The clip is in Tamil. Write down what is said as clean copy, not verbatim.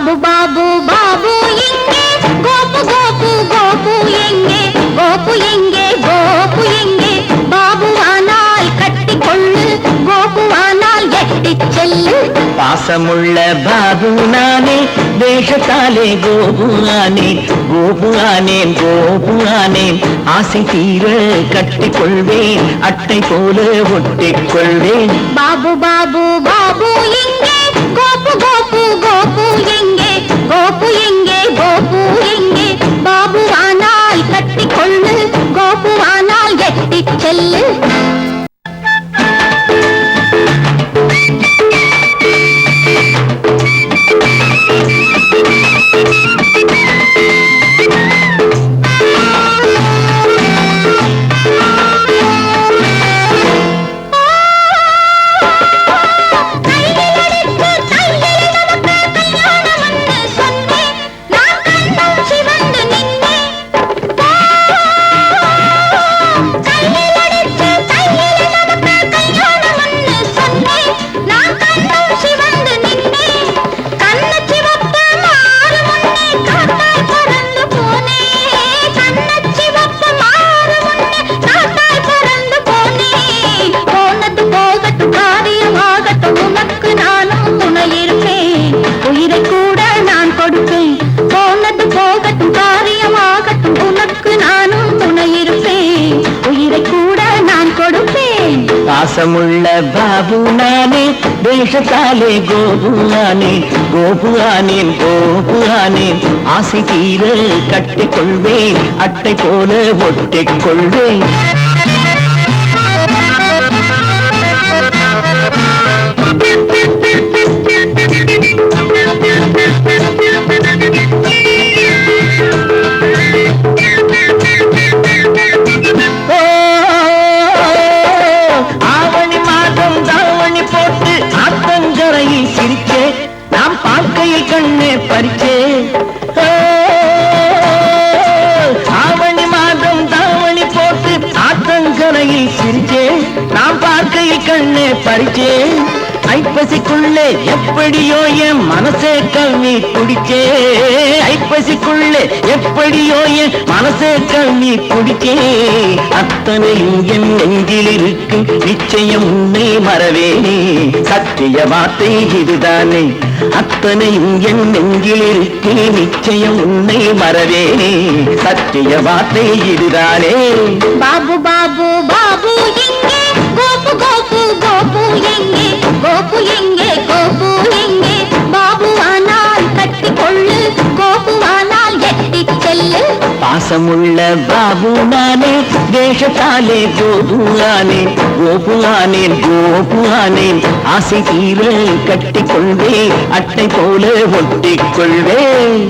பாபு பாபு பாபு எங்கே கோபு கோபு கோபு எங்கே கோபு எங்கே கோபு எங்கே பாபுவானால் கட்டிக்கொள்ளு கோபுவானால் எட்டிச் செல்லு பாசமுள்ள பாபு நானே வேஷத்தாலே கோபு ஆனேன் கோபு ஆனேன் கோபு ஆனேன் ஆசை தீர கட்டிக்கொள்வேன் அட்டை போல ஒட்டிக்கொள்வேன் பாபு பாபு பாபு எங்கே கோபு கோபு கோபு எங்கே கோபு எங்கே கோபு எங்கே பாபுவானால் கட்டிக்கொள்ளு கோபுவானால் எட்டிச் செல்லு பாசமுள்ள பாபு நானே வேஷத்தாலே கோபு ஆனேன் கோபு ஆனேன் கோபு ஆனேன் ஆசை தீர கட்டிக்கொள்வேன் அட்டை போல ஒட்டிக்கொள்வேன் கண்ணே பறிச்சே ஆவணி மாதம் தாவணி போட்டு ஆத்தங்கரையில் சிரிச்சே நாம் பார்க்கையில் கண்ணே பறிச்சே ஐப்பசிக்குள்ளே எப்படியோ என் மனசே கல்வி குடிச்சே ஐப்பசிக்குள்ளே எப்படியோ என் மனசே கல்வி குடிச்சே அத்தனையும் என் நெஞ்சில் இருக்கு நிச்சயம் உன்னை மறவேனே சத்திய வார்த்தை இதுதானே அத்தனையும் என் நெஞ்சில் இருக்கு நிச்சயம் உன்னை மறவேனே சத்திய வார்த்தை இதுதானே பாபு பாபு பாபு எங்கே கோபு கோபு கோபு எங்கே கோபு எங்கே கோபு எங்கே பாபுவானால் கட்டிக்கொள்ளு கோபுவானால் எட்டிச் செல்லு பாசமுள்ள பாபு நானே வேஷத்தாலே கோபு ஆனேன் கோபு ஆனேன் கோபு ஆனேன் ஆசை தீர கட்டிக்கொள்வேன் அட்டை போல ஒட்டிக்கொள்வேன்